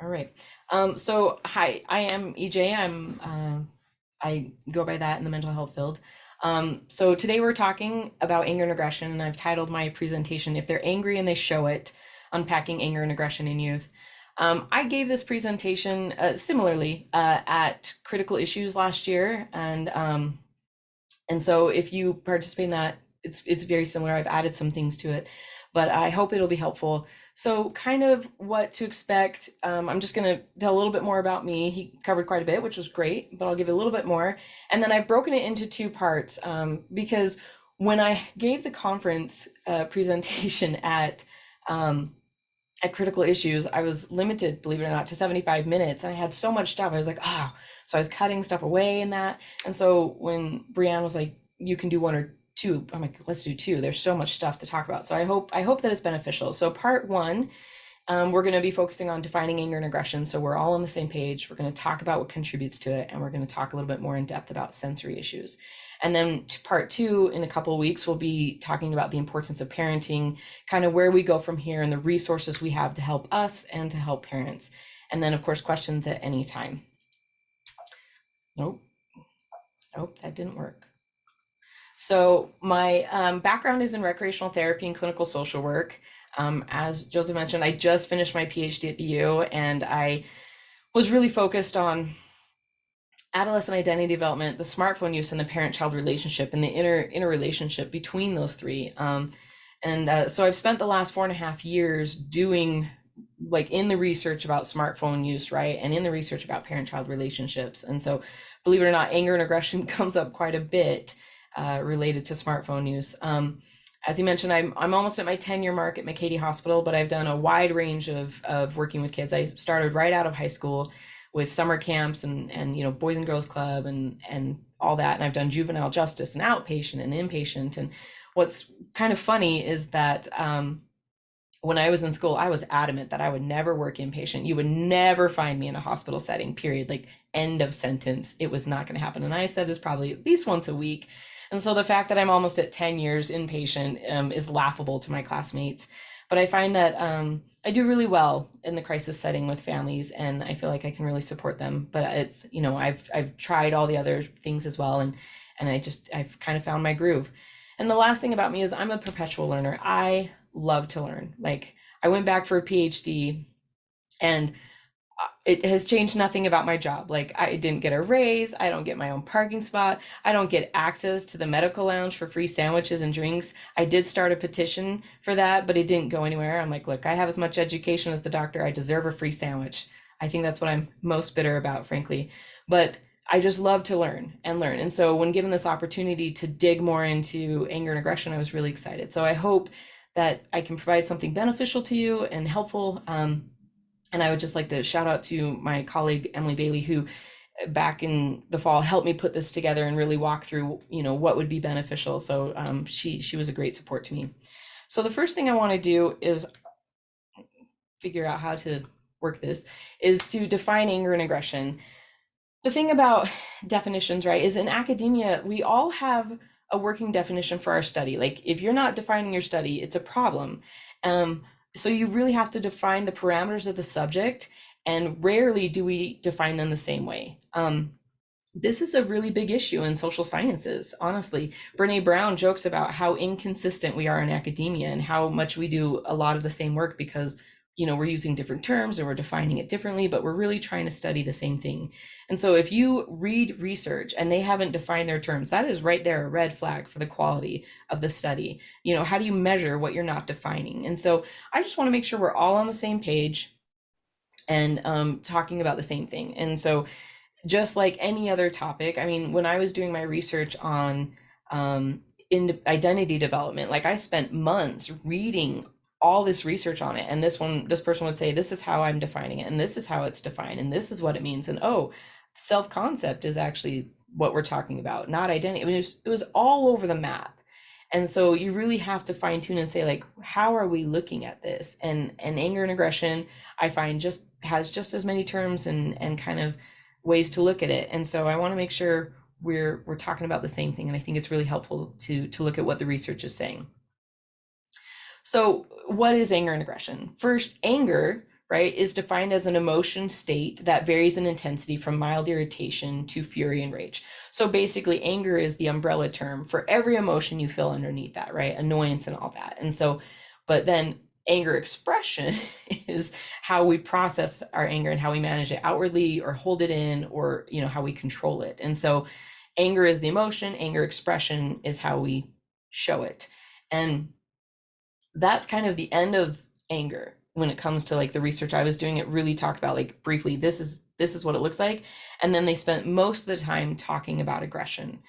All right. So hi, I am EJ. I go by that in the mental health field. So today we're talking about anger and aggression, and I've titled my presentation, If They're Angry and They Show It, Unpacking Anger and Aggression in Youth. I gave this presentation similarly at Critical Issues last year, and so if you participate in that, it's very similar. I've added some things to it, but I hope it'll be helpful. So kind of what to expect. I'm just going to tell a little bit more about me. He covered quite a bit, which was great, but I'll give a little bit more. And then I've broken it into two parts because when I gave the conference presentation at Critical Issues, I was limited, believe it or not, to 75 minutes. And I had so much stuff. I was like, oh, so I was cutting stuff away in that. And so when Brianne was like, you can do one or two, I'm like, let's do two. There's so much stuff to talk about. So I hope that it's beneficial. So part one, we're going to be focusing on defining anger and aggression. So we're all on the same page. We're going to talk about what contributes to it. And we're going to talk a little bit more in depth about sensory issues. And then part two, in a couple of weeks, we'll be talking about the importance of parenting, kind of where we go from here and the resources we have to help us and to help parents. And then, of course, questions at any time. Nope, that didn't work. So my background is in recreational therapy and clinical social work. As Joseph mentioned, I just finished my Ph.D. at the U, and I was really focused on adolescent identity development, the smartphone use, and the parent-child relationship, and the interrelationship between those three. So I've spent the last 4.5 years doing like in the research about smartphone use, right? And in the research about parent-child relationships. And so believe it or not, anger and aggression comes up quite a bit related to smartphone use. As you mentioned, I'm almost at my 10-year mark at McKay-Dee Hospital, but I've done a wide range of working with kids. I started right out of high school with summer camps and Boys and Girls Club and all that. And I've done juvenile justice and outpatient and inpatient. And what's kind of funny is that when I was in school, I was adamant that I would never work inpatient. You would never find me in a hospital setting, period. Like, end of sentence. It was not going to happen. And I said this probably at least once a week. And so the fact that I'm almost at 10 years inpatient is laughable to my classmates. But I find that I do really well in the crisis setting with families, and I feel like I can really support them. But it's, I've tried all the other things as well, and I've kind of found my groove. And the last thing about me is I'm a perpetual learner. I love to learn. Like, I went back for a PhD, and it has changed nothing about my job. Like, I didn't get a raise. I don't get my own parking spot. I don't get access to the medical lounge for free sandwiches and drinks. I did start a petition for that, but it didn't go anywhere. I'm like, look, I have as much education as the doctor. I deserve a free sandwich. I think that's what I'm most bitter about, frankly. But I just love to learn and learn. And so when given this opportunity to dig more into anger and aggression, I was really excited. So I hope that I can provide something beneficial to you and helpful. And I would just like to shout out to my colleague, Emily Bailey, who back in the fall helped me put this together and really walk through, what would be beneficial. So she was a great support to me. So the first thing I want to do is figure out how to work this, is to define anger and aggression. The thing about definitions, right, is in academia, we all have a working definition for our study. Like, if you're not defining your study, it's a problem. So you really have to define the parameters of the subject, and rarely do we define them the same way. This is a really big issue in social sciences, honestly. Brene Brown jokes about how inconsistent we are in academia and how much we do a lot of the same work because we're using different terms or we're defining it differently, but we're really trying to study the same thing. And so if you read research and they haven't defined their terms, that is right there a red flag for the quality of the study. How do you measure what you're not defining? And so I just want to make sure we're all on the same page and talking about the same thing. And so just like any other topic, I mean, when I was doing my research on in identity development, like, I spent months reading all this research on it, and this person would say, this is how I'm defining it, and this is how it's defined, and this is what it means, and self-concept is actually what we're talking about, not identity. I mean, it was all over the map. And so you really have to fine tune and say, like, how are we looking at this? And anger and aggression, I find, has just as many terms and kind of ways to look at it. And so I want to make sure we're talking about the same thing. And I think it's really helpful to look at what the research is saying. So what is anger and aggression? First, anger right, is defined as an emotion state that varies in intensity from mild irritation to fury and rage. So basically, anger is the umbrella term for every emotion you feel underneath that, right? Annoyance and all that. And so, but then anger expression is how we process our anger and how we manage it outwardly or hold it in, or, you know, how we control it. And so anger is the emotion, anger expression is how we show it. And that's kind of the end of anger when it comes to like the research I was doing. It really talked about like briefly, this is what it looks like. And then they spent most of the time talking about aggression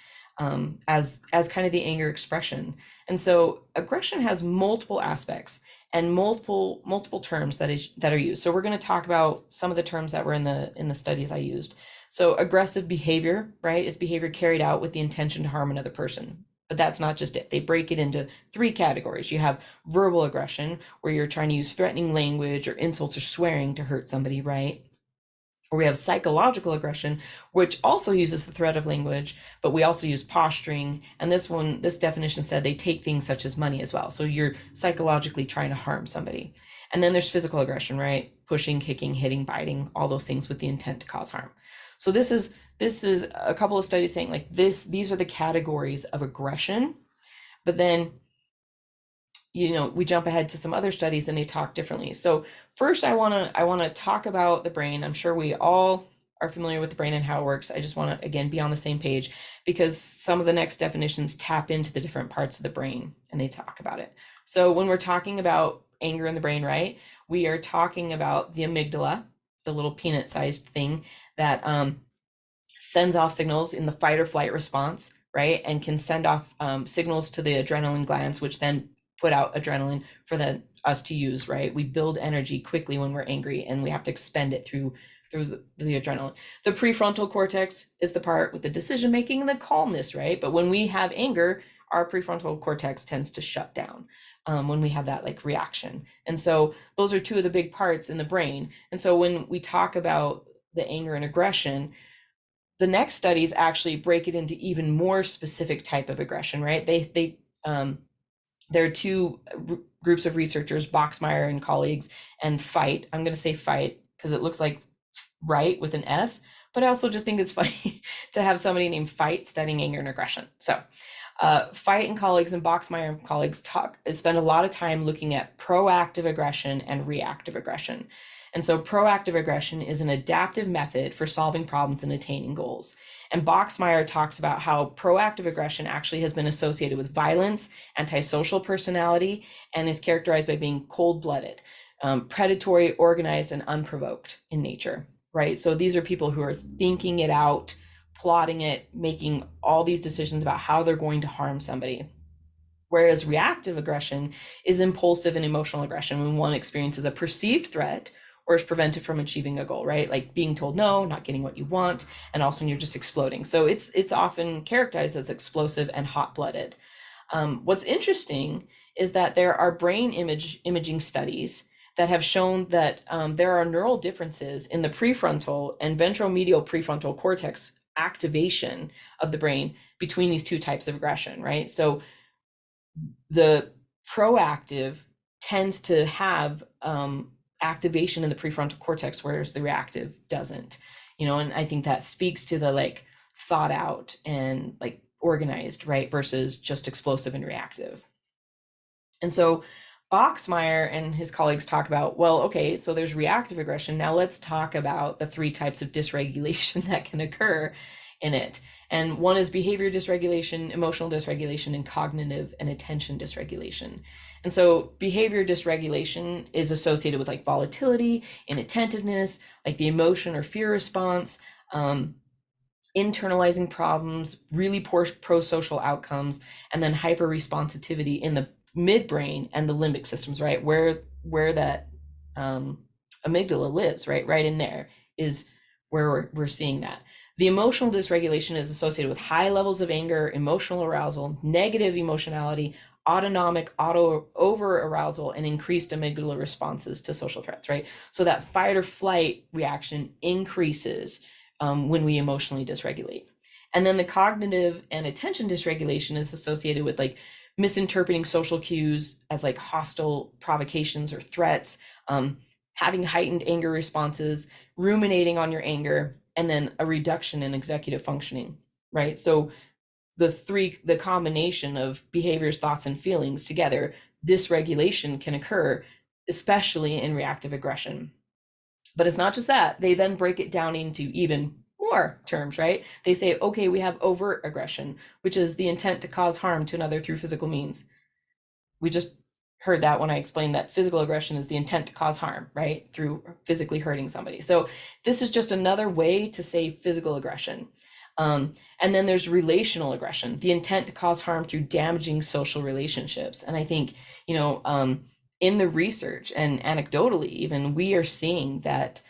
as kind of the anger expression. And so aggression has multiple aspects and multiple terms that are used. So we're going to talk about some of the terms that were in the studies I used. So aggressive behavior, right, is behavior carried out with the intention to harm another person. But that's not just it. They break it into 3 categories. You have verbal aggression, where you're trying to use threatening language or insults or swearing to hurt somebody, right? Or we have psychological aggression, which also uses the threat of language, but we also use posturing. And this definition said they take things such as money as well. So you're psychologically trying to harm somebody. And then there's physical aggression, right? Pushing, kicking, hitting, biting, all those things with the intent to cause harm. So this is a couple of studies saying like these are the categories of aggression. But then, you know, we jump ahead to some other studies and they talk differently. So first I want to talk about the brain. I'm sure we all are familiar with the brain and how it works. I just want to, again, be on the same page, because some of the next definitions tap into the different parts of the brain and they talk about it. So when we're talking about anger in the brain, right, we are talking about the amygdala, the little peanut-sized thing that sends off signals in the fight or flight response, right, and can send off signals to the adrenaline glands, which then put out adrenaline for us to use, right? We build energy quickly when we're angry, and we have to expend it through the adrenaline. The prefrontal cortex is the part with the decision making and the calmness, right? But when we have anger, our prefrontal cortex tends to shut down when we have that like reaction. And so those are 2 of the big parts in the brain. And so when we talk about the anger and aggression, the next studies actually break it into even more specific type of aggression, right? There are 2 groups of researchers, Boxmeyer and colleagues, and Fight. I'm going to say Fight because it looks like right with an F, but I also just think it's funny to have somebody named Fight studying anger and aggression. So Fight and colleagues and Boxmeyer and colleagues spend a lot of time looking at proactive aggression and reactive aggression. And so proactive aggression is an adaptive method for solving problems and attaining goals. And Boxmeyer talks about how proactive aggression actually has been associated with violence, antisocial personality, and is characterized by being cold-blooded, predatory, organized, and unprovoked in nature, right? So these are people who are thinking it out, plotting it, making all these decisions about how they're going to harm somebody. Whereas reactive aggression is impulsive and emotional aggression when one experiences a perceived threat or is prevented from achieving a goal, right? Like being told no, not getting what you want, and also you're just exploding. So it's often characterized as explosive and hot-blooded. What's interesting is that there are brain imaging studies that have shown that there are neural differences in the prefrontal and ventromedial prefrontal cortex activation of the brain between these 2 types of aggression, right? So the proactive tends to have activation in the prefrontal cortex, whereas the reactive doesn't, you know, and I think that speaks to the like thought out and like organized, right, versus just explosive and reactive. And so Boxmeyer and his colleagues talk about, well, okay, so there's reactive aggression. Now let's talk about the 3 types of dysregulation that can occur in it. And one is behavior dysregulation, emotional dysregulation, and cognitive and attention dysregulation. And so behavior dysregulation is associated with like volatility, inattentiveness, like the emotion or fear response, internalizing problems, really poor pro-social outcomes, and then hyper-responsivity in the midbrain and the limbic systems, right? Where that amygdala lives, right in there is where we're seeing that. The emotional dysregulation is associated with high levels of anger, emotional arousal, negative emotionality, autonomic over-arousal, and increased amygdala responses to social threats, right? So that fight or flight reaction increases when we emotionally dysregulate. And then the cognitive and attention dysregulation is associated with like misinterpreting social cues as like hostile provocations or threats, having heightened anger responses, ruminating on your anger, and then a reduction in executive functioning, right? So the combination of behaviors, thoughts, and feelings together, dysregulation can occur, especially in reactive aggression. But it's not just that. They then break it down into even more terms, right? They say, okay, we have overt aggression, which is the intent to cause harm to another through physical means. We just heard that when I explained that physical aggression is the intent to cause harm, right? Through physically hurting somebody. So this is just another way to say physical aggression. And then there's relational aggression, the intent to cause harm through damaging social relationships. And I think, in the research and anecdotally, even we are seeing that,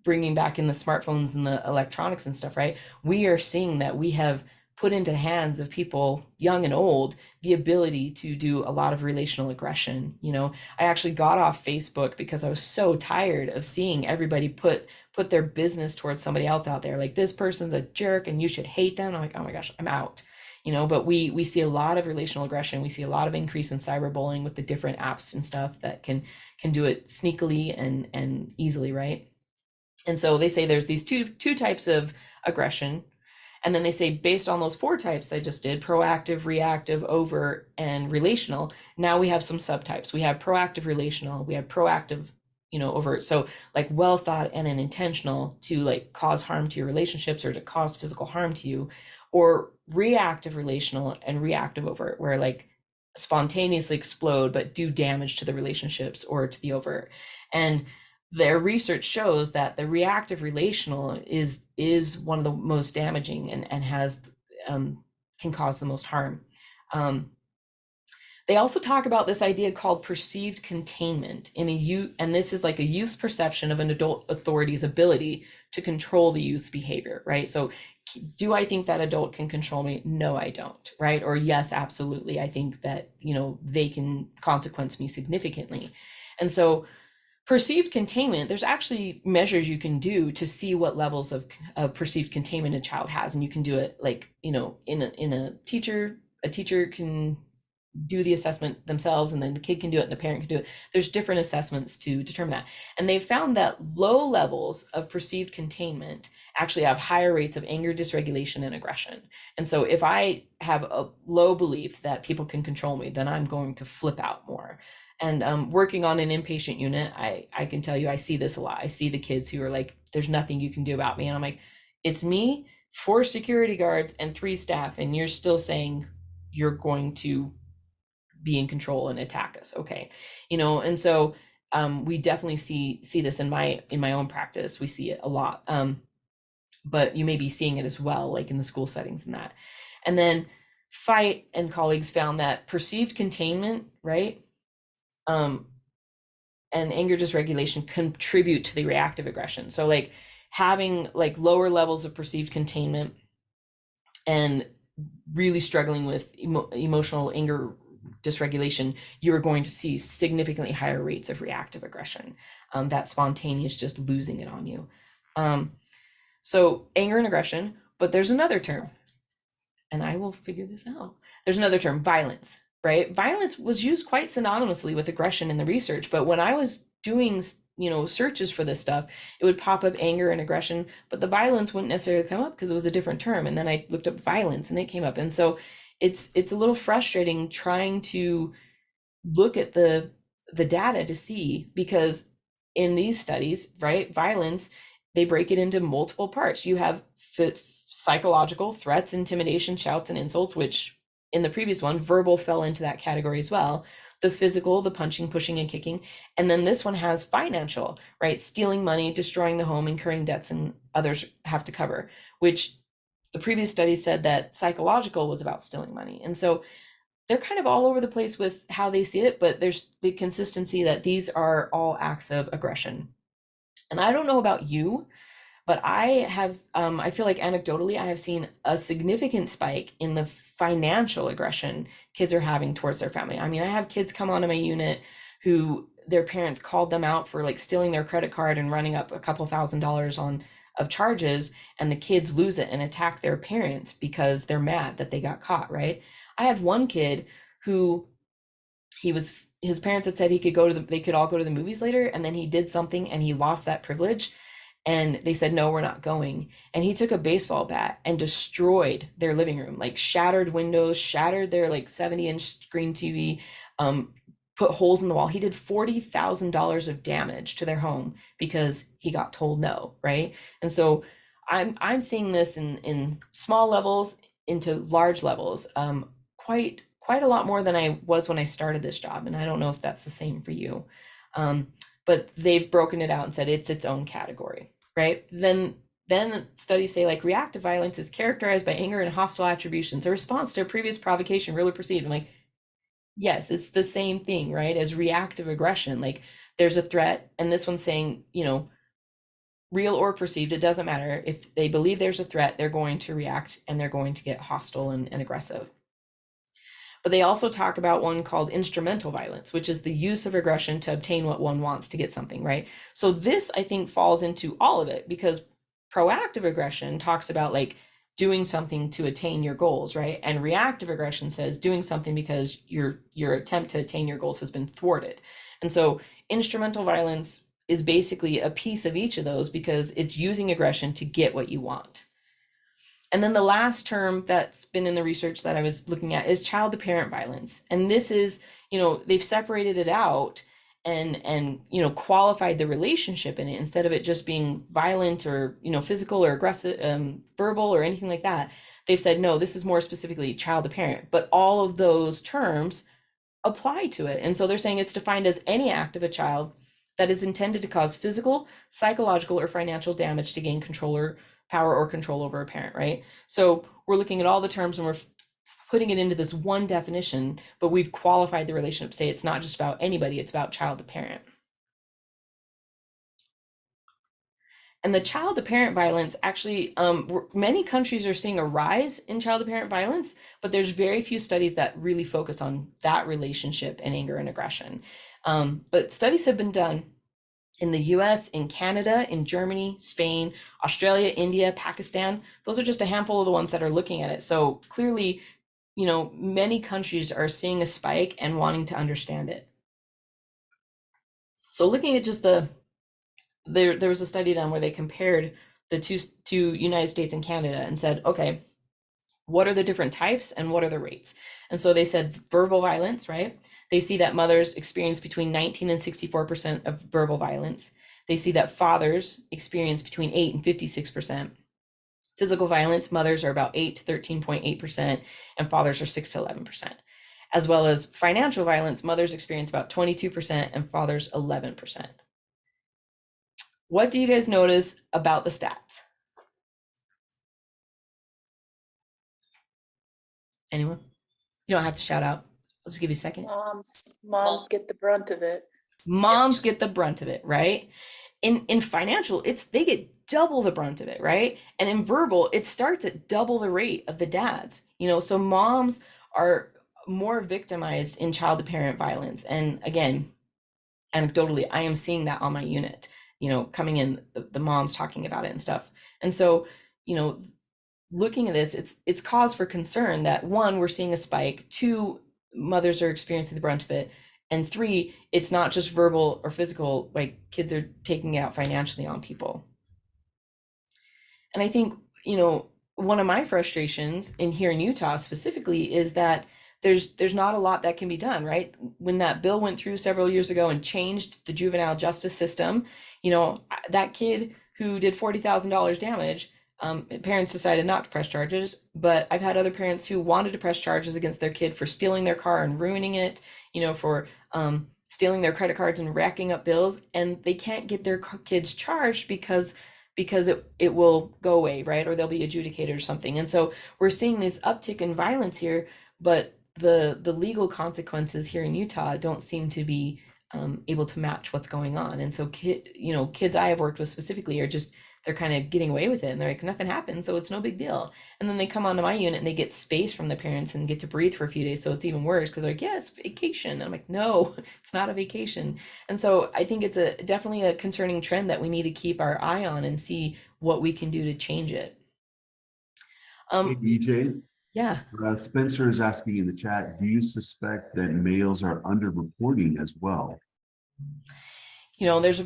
bringing back in the smartphones and the electronics and stuff, right? We are seeing that we have put into the hands of people, young and old, the ability to do a lot of relational aggression. I actually got off Facebook because I was so tired of seeing everybody put their business towards somebody else out there. Like, this person's a jerk and you should hate them. I'm like, oh my gosh, I'm out. But we see a lot of relational aggression. We see a lot of increase in cyberbullying with the different apps and stuff that can do it sneakily and easily, right? And so they say there's these two types of aggression. And then they say, based on those 4 types I just did, proactive, reactive, overt, and relational, now we have some subtypes. We have proactive relational, we have proactive, overt. So like well thought and an intentional to like cause harm to your relationships or to cause physical harm to you, or reactive relational and reactive overt, where like spontaneously explode but do damage to the relationships or to the overt. And their research shows that the reactive relational is one of the most damaging and has can cause the most harm. They also talk about this idea called perceived containment in a youth, and this is like a youth's perception of an adult authority's ability to control the youth's behavior, right? So do I think that adult can control me? No, I don't, right? Or yes, absolutely. I think that, they can consequence me significantly. And so perceived containment, there's actually measures you can do to see what levels of perceived containment a child has. And you can do it like, in a teacher can do the assessment themselves, and then the kid can do it and the parent can do it. There's different assessments to determine that. And they found that low levels of perceived containment actually have higher rates of anger, dysregulation, and aggression. And so if I have a low belief that people can control me, then I'm going to flip out more. And working on an inpatient unit, I can tell you, I see this a lot. I see the kids who are like, there's nothing you can do about me. And I'm like, it's me, 4 security guards, and 3 staff. And you're still saying you're going to be in control and attack us. Okay. And so we definitely see this in my own practice. We see it a lot. But you may be seeing it as well, like in the school settings and that. And then Fight and colleagues found that perceived containment, right? And anger dysregulation contribute to the reactive aggression. So like having like lower levels of perceived containment and really struggling with emotional anger dysregulation, you're going to see significantly higher rates of reactive aggression, that spontaneous just losing it on you. So anger and aggression, but there's another term, and I will figure this out. There's another term, violence. Right? Violence was used quite synonymously with aggression in the research, but when I was doing, searches for this stuff, it would pop up anger and aggression, but the violence wouldn't necessarily come up because it was a different term. And then I looked up violence and it came up. And so it's a little frustrating trying to look at the data to see, because in these studies, right, violence, they break it into multiple parts. You have psychological threats, intimidation, shouts, and insults, which in the previous one, verbal fell into that category as well. The physical, the punching, pushing, and kicking. And then this one has financial, right? Stealing money, destroying the home, incurring debts, and others have to cover, which the previous study said that psychological was about stealing money. And so they're kind of all over the place with how they see it, but there's the consistency that these are all acts of aggression. And I don't know about you, but I have, I feel like anecdotally, I have seen a significant spike in the financial aggression kids are having towards their family. I mean, I have kids come onto my unit who their parents called them out for like stealing their credit card and running up a couple $1,000s of charges, and the kids lose it and attack their parents because they're mad that they got caught, right? I had one kid who his parents had said he could they could all go to the movies later, and then he did something and he lost that privilege, and they said no, we're not going. And he took a baseball bat and destroyed their living room, like shattered windows, shattered their like 70-inch screen TV, um, put holes in the wall. He did $40,000 of damage to their home because he got told no, right? And so I'm seeing this in small levels into large levels, quite a lot more than I was when I started this job. And I don't know if that's the same for you. Um, but they've broken it out and said it's its own category, right? Then studies say like reactive violence is characterized by anger and hostile attributions, a response to a previous provocation, really perceived. I'm like, yes, it's the same thing, right? As reactive aggression. Like there's a threat, and this one's saying, real or perceived, it doesn't matter. If they believe there's a threat, they're going to react and they're going to get hostile and aggressive. But they also talk about one called instrumental violence, which is the use of aggression to obtain what one wants to get something, right? So this, I think, falls into all of it, because proactive aggression talks about like doing something to attain your goals, right? And reactive aggression says doing something because your attempt to attain your goals has been thwarted. And so instrumental violence is basically a piece of each of those because it's using aggression to get what you want. And then the last term that's been in the research that I was looking at is child to parent violence. And this is, they've separated it out and qualified the relationship in it instead of it just being violent or, physical or aggressive, verbal or anything like that. They've said, no, this is more specifically child to parent, but all of those terms apply to it. And so they're saying it's defined as any act of a child that is intended to cause physical, psychological, or financial damage to gain control or power or control over a parent, right? So we're looking at all the terms and we're putting it into this one definition, but we've qualified the relationship, say it's not just about anybody, it's about child to parent. And the child to parent violence actually, many countries are seeing a rise in child to parent violence, but there's very few studies that really focus on that relationship and anger and aggression. But studies have been done in the US, in Canada, in Germany, Spain, Australia, India, Pakistan. Those are just a handful of the ones that are looking at it. So clearly, many countries are seeing a spike and wanting to understand it. So looking at just there was a study done where they compared the two United States and Canada and said, okay, what are the different types and what are the rates? And so they said verbal violence, right? They see that mothers experience between 19 and 64% of verbal violence. They see that fathers experience between 8 and 56%. Physical violence, mothers are about 8 to 13.8%, and fathers are 6 to 11%. As well as financial violence, mothers experience about 22% and fathers 11%. What do you guys notice about the stats? Anyone? You don't have to shout out. I'll just give you a second. Moms get the brunt of it. Moms get the brunt of it, right? In financial, they get double the brunt of it, right? And in verbal, it starts at double the rate of the dads. So moms are more victimized in child to parent violence. And again, anecdotally, I am seeing that on my unit, coming in, the moms talking about it and stuff. And so, looking at this, it's cause for concern that one, we're seeing a spike, two, mothers are experiencing the brunt of it, and three, it's not just verbal or physical, like kids are taking it out financially on people. And I think, one of my frustrations in here in Utah specifically is that there's not a lot that can be done, right? When that bill went through several years ago and changed the juvenile justice system, that kid who did $40,000 damage, parents decided not to press charges, but I've had other parents who wanted to press charges against their kid for stealing their car and ruining it, for stealing their credit cards and racking up bills, and they can't get their kids charged because it will go away, right? Or they'll be adjudicated or something. And so we're seeing this uptick in violence here, but the legal consequences here in Utah don't seem to be able to match what's going on. And so kids I have worked with specifically are just, they're kind of getting away with it, and they're like, nothing happened, so it's no big deal. And then they come onto my unit and they get space from the parents and get to breathe for a few days, so it's even worse because they're like, yes, vacation. And I'm like, no, it's not a vacation. And so I think it's definitely a concerning trend that we need to keep our eye on and see what we can do to change it. Hey, DJ, Yeah. Spencer is asking in the chat, do you suspect that males are underreporting as well? There's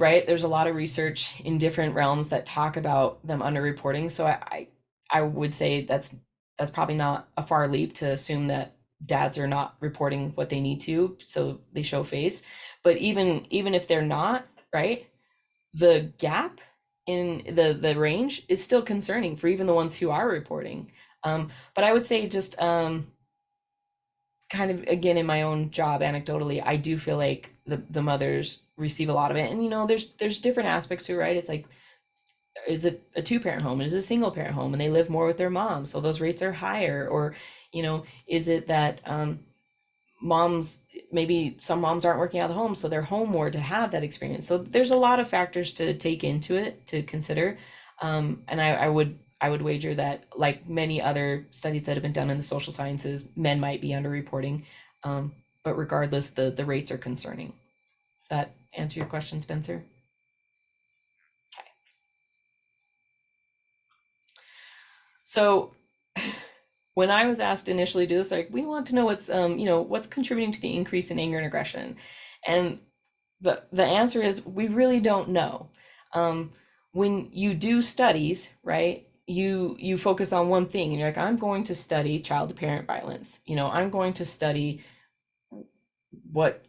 a lot of research in different realms that talk about them underreporting. So I would say that's probably not a far leap to assume that dads are not reporting what they need to, so they show face. But even if they're not, right, the gap in the range is still concerning for even the ones who are reporting. But I would say just kind of again in my own job anecdotally, I do feel like the mothers receive a lot of it. And there's different aspects to it, right? It's like, is it a two-parent home? Is it a single parent home and they live more with their mom, so those rates are higher? Or is it that moms, maybe some moms aren't working out of the home, so they're home more to have that experience? So there's a lot of factors to take into it to consider. And I would wager that, like many other studies that have been done in the social sciences, men might be underreporting. But regardless, the rates are concerning. Does that answer your question, Spencer? Okay. So when I was asked initially to do this, like, we want to know what's contributing to the increase in anger and aggression. And the answer is, we really don't know. When you do studies, right, you focus on one thing and you're like, I'm going to study child to parent violence. I'm going to study what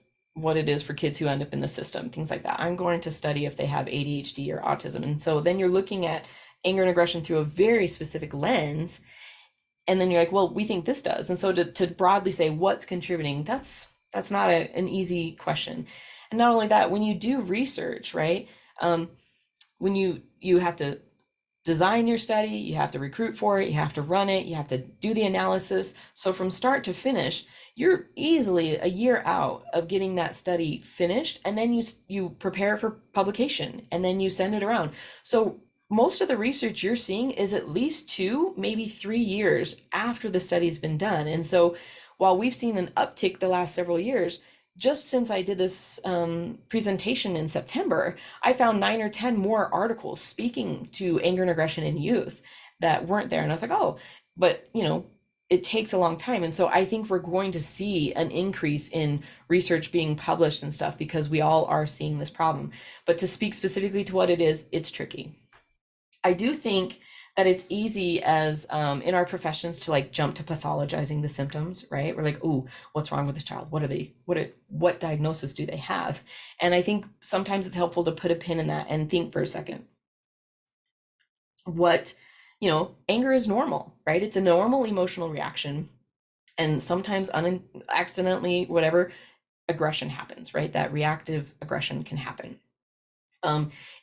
it is for kids who end up in the system, things like that. I'm going to study if they have ADHD or autism. And so then you're looking at anger and aggression through a very specific lens. And then you're like, well, we think this does. And so to broadly say what's contributing, that's not an easy question. And not only that, when you do research, right, when you have to design your study, you have to recruit for it, you have to run it, you have to do the analysis. So from start to finish, you're easily a year out of getting that study finished, and then you prepare for publication, and then you send it around. So most of the research you're seeing is at least 2, maybe 3 years after the study's been done. And so while we've seen an uptick the last several years, just since I did this presentation in September, I found 9 or 10 more articles speaking to anger and aggression in youth that weren't there. And I was like, oh, but it takes a long time. And so I think we're going to see an increase in research being published and stuff because we all are seeing this problem. But to speak specifically to what it is, it's tricky. I do think that it's easy as in our professions to like jump to pathologizing the symptoms, right? We're like, oh, what's wrong with this child? What diagnosis do they have? And I think sometimes it's helpful to put a pin in that and think for a second. Anger is normal, right? It's a normal emotional reaction. And sometimes accidentally, whatever, aggression happens, right? That reactive aggression can happen.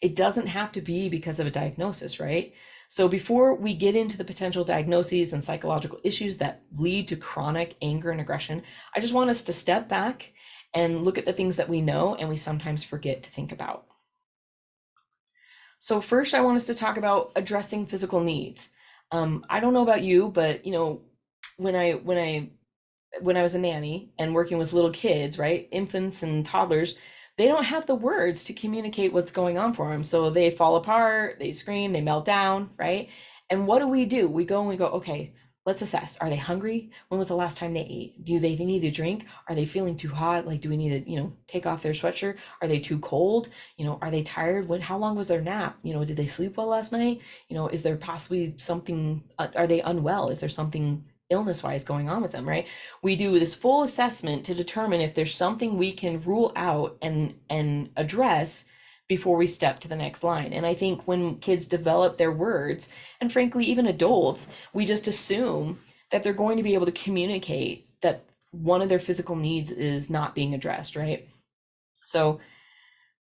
It doesn't have to be because of a diagnosis, right? So before we get into the potential diagnoses and psychological issues that lead to chronic anger and aggression, I just want us to step back and look at the things that we know and we sometimes forget to think about. So first, I want us to talk about addressing physical needs. I don't know about you, but when I was a nanny and working with little kids, right, infants and toddlers, they don't have the words to communicate what's going on for them. So they fall apart, they scream, they melt down, right? And what do? We go and we go, okay, let's assess. Are they hungry? When was the last time they ate? Do they need a drink? Are they feeling too hot? Like, do we need to, take off their sweatshirt? Are they too cold? Are they tired? How long was their nap? Did they sleep well last night? Is there possibly something, are they unwell? Is there something illness-wise going on with them, right? We do this full assessment to determine if there's something we can rule out and address before we step to the next line. And I think when kids develop their words, and frankly, even adults, we just assume that they're going to be able to communicate that one of their physical needs is not being addressed, right? So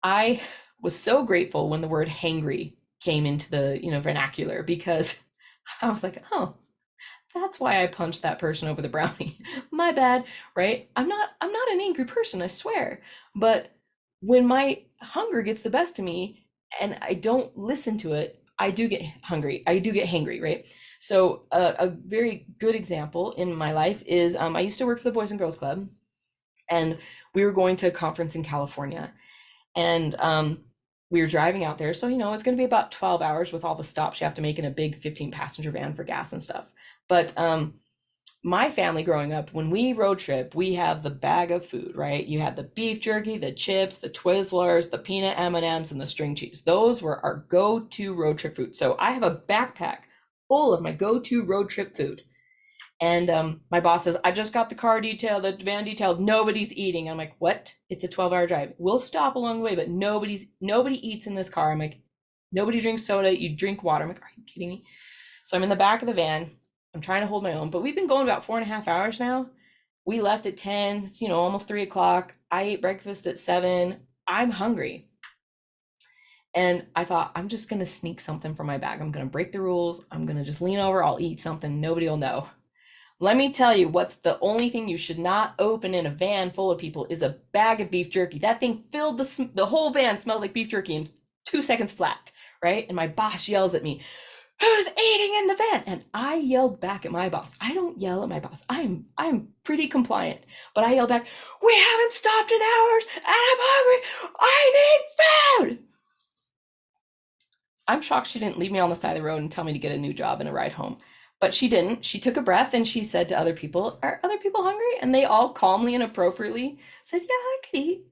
I was so grateful when the word hangry came into the, vernacular, because I was like, oh, that's why I punched that person over the brownie. My bad, right? I'm not an angry person, I swear. But when my hunger gets the best of me and I don't listen to it, I do get hungry. I do get hangry, right? So a very good example in my life is I used to work for the Boys and Girls Club, and we were going to a conference in California, and we were driving out there. So, it's going to be about 12 hours with all the stops you have to make in a big 15-passenger van for gas and stuff. But my family growing up, when we road trip, we have the bag of food, right? You had the beef jerky, the chips, the Twizzlers, the peanut M&Ms, and the string cheese. Those were our go-to road trip food. So I have a backpack full of my go-to road trip food. And my boss says, I just got the car detailed, the van detailed, nobody's eating. I'm like, what? It's a 12-hour drive. We'll stop along the way, but nobody eats in this car. I'm like, nobody drinks soda, you drink water. I'm like, are you kidding me? So I'm in the back of the van. I'm trying to hold my own, but we've been going about 4.5 hours now. We left at 10, it's, almost 3 o'clock. I ate breakfast at 7. I'm hungry. And I thought, I'm just going to sneak something from my bag. I'm going to break the rules. I'm going to just lean over. I'll eat something. Nobody will know. Let me tell you, what's the only thing you should not open in a van full of people is a bag of beef jerky. That thing filled the whole van, smelled like beef jerky in 2 seconds flat, right? And my boss yells at me, who's eating in the van? And I yelled back at my boss. I don't yell at my boss. I'm pretty compliant, but I yelled back, we haven't stopped in hours and I'm hungry. I need food. I'm shocked she didn't leave me on the side of the road and tell me to get a new job and a ride home. But she didn't. She took a breath and she said to other people, are other people hungry? And they all calmly and appropriately said, yeah, I could eat.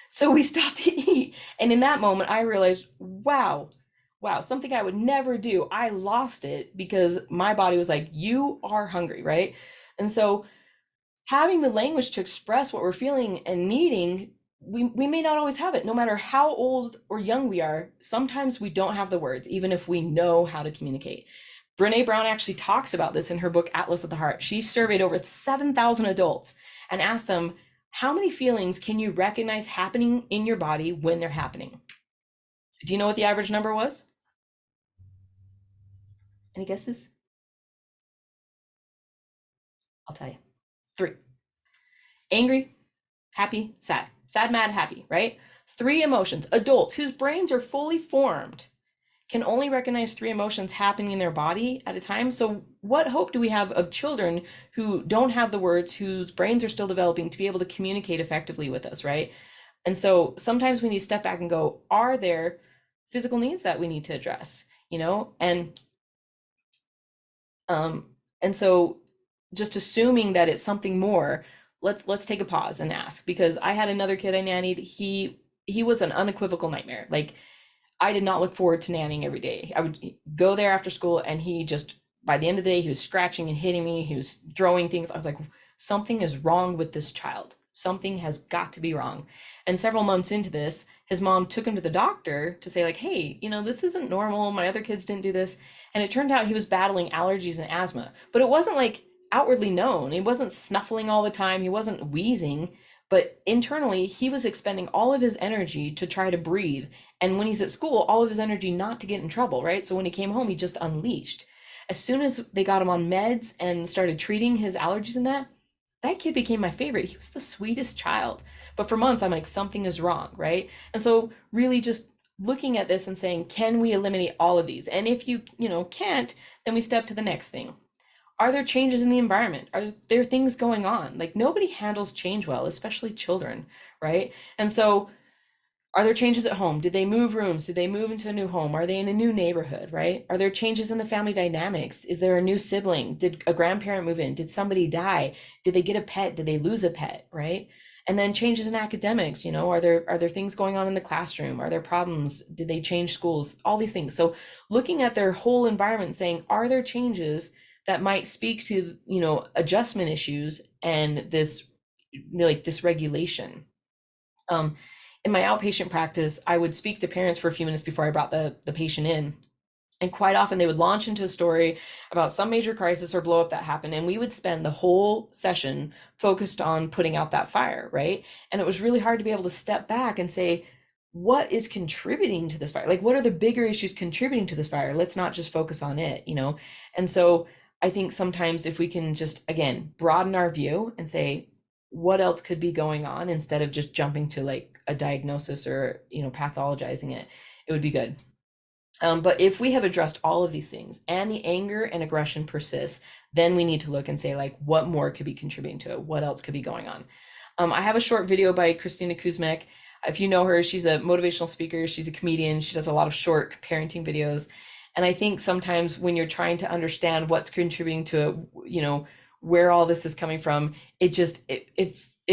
So we stopped to eat. And in that moment, I realized, wow, something I would never do. I lost it because my body was like, you are hungry, right? And so having the language to express what we're feeling and needing, we may not always have it, no matter how old or young we are. Sometimes we don't have the words, even if we know how to communicate. Brene Brown actually talks about this in her book, Atlas of the Heart. She surveyed over 7,000 adults and asked them, how many feelings can you recognize happening in your body when they're happening? Do you know what the average number was? Any guesses? I'll tell you. 3. Angry, happy, sad. Sad, mad, happy, right? 3 emotions. Adults whose brains are fully formed can only recognize 3 emotions happening in their body at a time. So what hope do we have of children who don't have the words, whose brains are still developing, to be able to communicate effectively with us, right? And so sometimes we need to step back and go, are there physical needs that we need to address, and so just assuming that it's something more, let's take a pause and ask, because I had another kid I nannied. He was an unequivocal nightmare. Like, I did not look forward to nannying every day. I would go there after school and he just, by the end of the day, he was scratching and hitting me. He was throwing things. I was like, something is wrong with this child. Something has got to be wrong. And several months into this, his mom took him to the doctor to say, like, hey, this isn't normal. My other kids didn't do this. And it turned out he was battling allergies and asthma, but it wasn't like outwardly known. He wasn't snuffling all the time. He wasn't wheezing, but internally he was expending all of his energy to try to breathe. And when he's at school, all of his energy not to get in trouble, right? So when he came home, he just unleashed. As soon as they got him on meds and started treating his allergies and that kid became my favorite. He was the sweetest child. But for months, I'm like, something is wrong, right? And so really just looking at this and saying, can we eliminate all of these? And if you can't, then we step to the next thing. Are there changes in the environment? Are there things going on? Like, nobody handles change well, especially children, right? And so are there changes at home? Did they move rooms? Did they move into a new home? Are they in a new neighborhood, right? Are there changes in the family dynamics? Is there a new sibling? Did a grandparent move in? Did somebody die? Did they get a pet? Did they lose a pet, right? And then changes in academics, are there things going on in the classroom? Are there problems? Did they change schools? All these things. So looking at their whole environment and saying, are there changes that might speak to, adjustment issues and this dysregulation? In my outpatient practice, I would speak to parents for a few minutes before I brought the patient in. And quite often they would launch into a story about some major crisis or blow up that happened. And we would spend the whole session focused on putting out that fire, right? And it was really hard to be able to step back and say, what is contributing to this fire? Like, what are the bigger issues contributing to this fire? Let's not just focus on it, And so I think sometimes if we can just, again, broaden our view and say, what else could be going on, instead of just jumping to like a diagnosis or, pathologizing it, it would be good. But if we have addressed all of these things and the anger and aggression persists, then we need to look and say, like, what more could be contributing to it? What else could be going on? I have a short video by Christina Kuzmek. If you know her, she's a motivational speaker. She's a comedian. She does a lot of short parenting videos. And I think sometimes when you're trying to understand what's contributing to it, where all this is coming from, it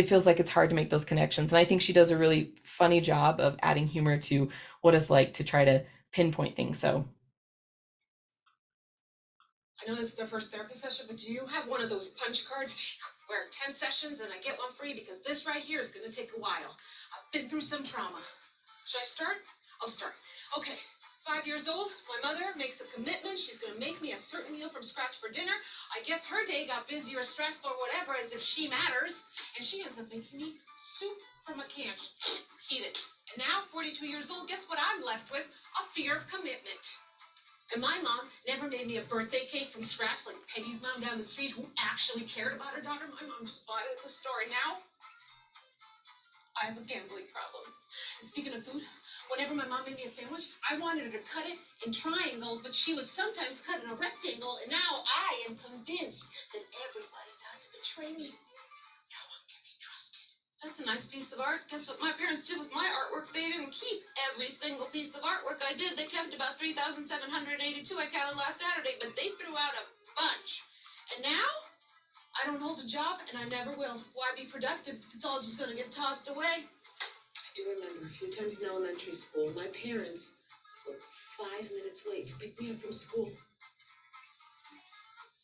feels like it's hard to make those connections. And I think she does a really funny job of adding humor to what it's like to try to pinpoint things. So I know this is our first therapy session, but do you have one of those punch cards where 10 sessions and I get one free? Because this right here is going to take a while. I've been through some trauma. Should I start? I'll start. Okay, 5 years old, my mother makes a commitment. She's going to make me a certain meal from scratch for dinner. I guess her day got busy or stressful or whatever, as if she matters. And she ends up making me soup from a can. Heat it. And now, 42 years old, guess what I'm left with? A fear of commitment. And my mom never made me a birthday cake from scratch like Peggy's mom down the street, who actually cared about her daughter. My mom just bought it at the store. And now I have a gambling problem. And speaking of food, whenever my mom made me a sandwich, I wanted her to cut it in triangles, but she would sometimes cut in a rectangle. And now I am convinced that everybody's out to betray me. No one can be trusted. That's a nice piece of art. Guess what my parents did with my artwork? They didn't keep every single piece of artwork I did. They kept about 3,782 I counted last Saturday, but they threw out a bunch. And now I don't hold a job, and I never will. Why be productive if it's all just going to get tossed away? I do remember a few times in elementary school, my parents were 5 minutes late to pick me up from school.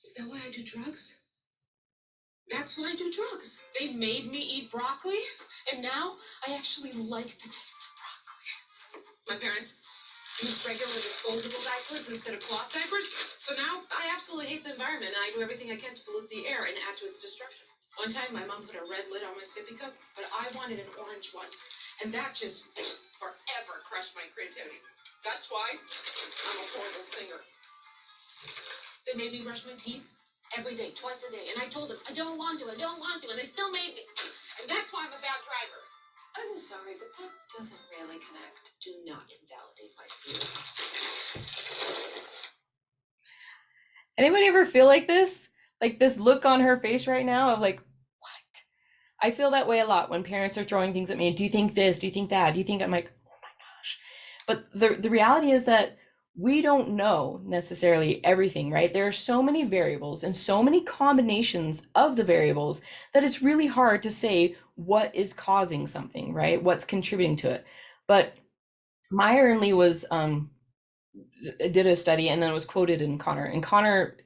Is that why I do drugs? That's why I do drugs. They made me eat broccoli, and now I actually like the taste of broccoli. My parents used regular disposable diapers instead of cloth diapers, so now I absolutely hate the environment, and I do everything I can to pollute the air and add to its destruction. One time, my mom put a red lid on my sippy cup, but I wanted an orange one, and that just forever crushed my creativity. That's why I'm a horrible singer. They made me brush my teeth every day, twice a day. And I told them, I don't want to, and they still made me. And that's why I'm a bad driver. I'm sorry, but that doesn't really connect. Do not invalidate my feelings. anybody ever feel like this? Like this look on her face right now of like, what? I feel that way a lot when parents are throwing things at me. Do you think this? Do you think that? Do you think I'm like, oh my gosh. But the reality is that we don't know necessarily everything, right? There are so many variables and so many combinations of the variables that it's really hard to say what is causing something, right? What's contributing to it. But Meyer and Lee did a study and then it was quoted in Connor. And Connor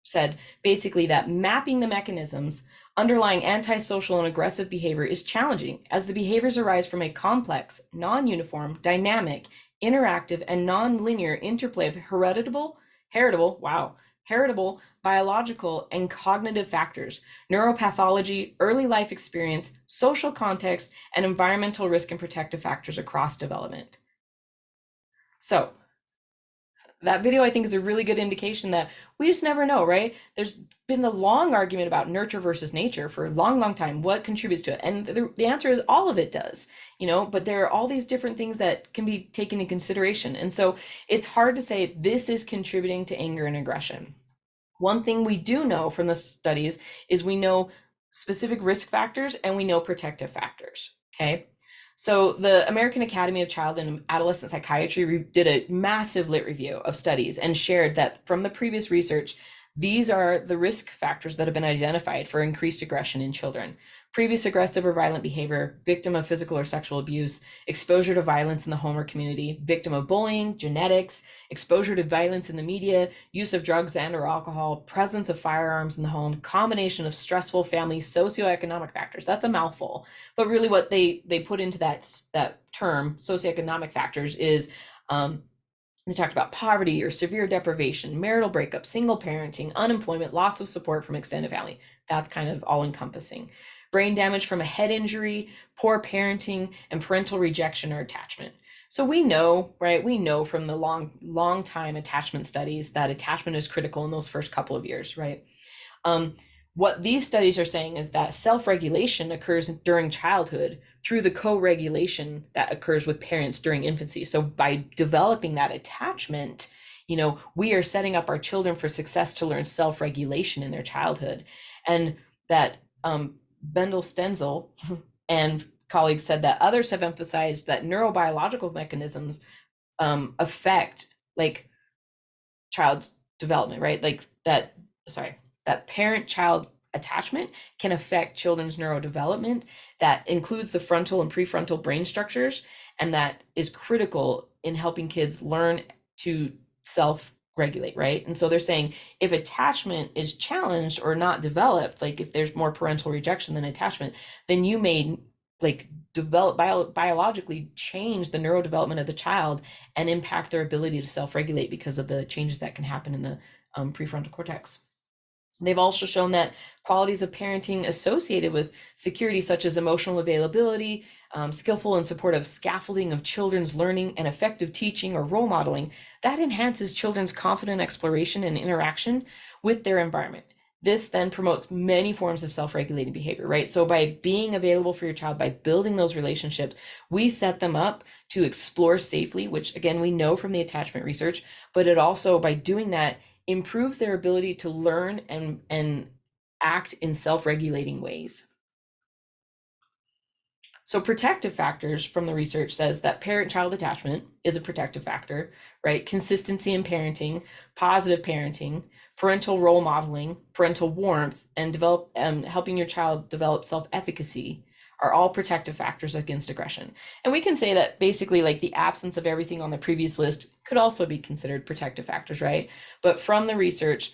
said basically that mapping the mechanisms underlying antisocial and aggressive behavior is challenging as the behaviors arise from a complex, non-uniform, dynamic, interactive, and non-linear interplay of heritable, biological, and cognitive factors, neuropathology, early life experience, social context, and environmental risk and protective factors across development. So that video, I think, is a really good indication that we just never know, right? There's been the long argument about nurture versus nature for a long, long time. What contributes to it? And the answer is all of it does, but there are all these different things that can be taken into consideration. And so it's hard to say this is contributing to anger and aggression. One thing we do know from the studies is we know specific risk factors and we know protective factors, okay? So the American Academy of Child and Adolescent Psychiatry did a massive lit review of studies and shared that from the previous research, these are the risk factors that have been identified for increased aggression in children. Previous aggressive or violent behavior, victim of physical or sexual abuse, exposure to violence in the home or community, victim of bullying, genetics, exposure to violence in the media, use of drugs and or alcohol, presence of firearms in the home, combination of stressful family socioeconomic factors. That's a mouthful. But really what they put into that term, socioeconomic factors, is they talked about poverty or severe deprivation, marital breakup, single parenting, unemployment, loss of support from extended family. That's kind of all encompassing. Brain damage from a head injury, poor parenting, and parental rejection or attachment. So we know, right? We know from the long time attachment studies that attachment is critical in those first couple of years, right? What these studies are saying is that self-regulation occurs during childhood through the co-regulation that occurs with parents during infancy. So by developing that attachment, we are setting up our children for success to learn self-regulation in their childhood. And that Bendel Stenzel and colleagues said that others have emphasized that neurobiological mechanisms affect child's development, right? That parent-child attachment can affect children's neurodevelopment. That includes the frontal and prefrontal brain structures, and that is critical in helping kids learn to self-regulate, right? And so they're saying if attachment is challenged or not developed, like if there's more parental rejection than attachment, then you may like develop biologically change the neurodevelopment of the child and impact their ability to self-regulate because of the changes that can happen in the prefrontal cortex. They've also shown that qualities of parenting associated with security, such as emotional availability, skillful and supportive scaffolding of children's learning, and effective teaching or role modeling, that enhances children's confident exploration and interaction with their environment. This then promotes many forms of self-regulating behavior, right? So by being available for your child, by building those relationships, we set them up to explore safely, which again, we know from the attachment research, but it also, by doing that, improves their ability to learn and act in self-regulating ways. So protective factors from the research says that parent-child attachment is a protective factor, right? Consistency in parenting, positive parenting, parental role modeling, parental warmth, and helping your child develop self-efficacy are all protective factors against aggression. And we can say that basically like the absence of everything on the previous list could also be considered protective factors, right? But from the research,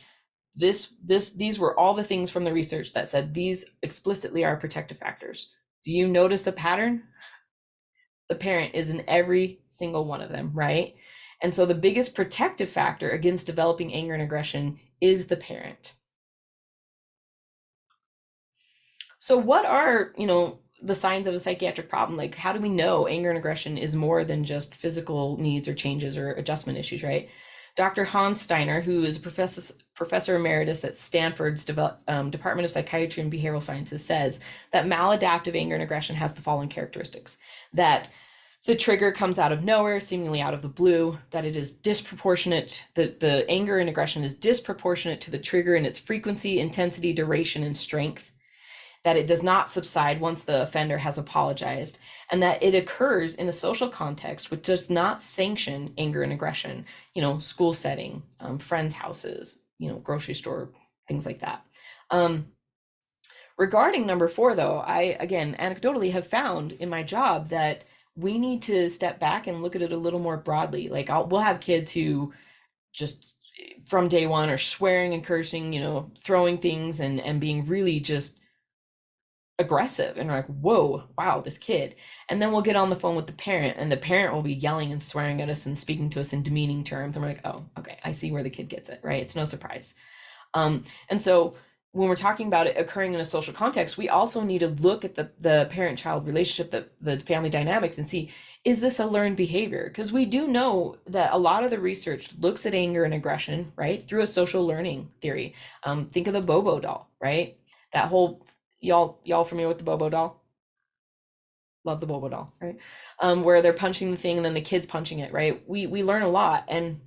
these were all the things from the research that said these explicitly are protective factors. Do you notice a pattern? The parent is in every single one of them, right? And so the biggest protective factor against developing anger and aggression is the parent. So what are, the signs of a psychiatric problem? Like, how do we know anger and aggression is more than just physical needs or changes or adjustment issues, right? Dr. Hans Steiner, who is a professor emeritus at Stanford's Department of Psychiatry and Behavioral Sciences, says that maladaptive anger and aggression has the following characteristics: that the trigger comes out of nowhere, seemingly out of the blue, that it is disproportionate, the anger and aggression is disproportionate to the trigger in its frequency, intensity, duration, and strength, that it does not subside once the offender has apologized, and that it occurs in a social context which does not sanction anger and aggression, school setting, friends' houses, grocery store, things like that. Regarding number 4, though, I, again, anecdotally have found in my job that we need to step back and look at it a little more broadly. Like we'll have kids who just from day one are swearing and cursing, throwing things and being really just aggressive, and we're like, whoa, wow, this kid. And then we'll get on the phone with the parent, and the parent will be yelling and swearing at us and speaking to us in demeaning terms, and we're like, oh, okay, I see where the kid gets it, right? It's no surprise. And so when we're talking about it occurring in a social context, we also need to look at the parent-child relationship, the family dynamics, and see, is this a learned behavior? Because we do know that a lot of the research looks at anger and aggression, right, through a social learning theory. Think of the Bobo doll, right? That whole, y'all familiar with the Bobo doll? Love the Bobo doll, right? Where they're punching the thing and then the kid's punching it, right? We learn a lot, and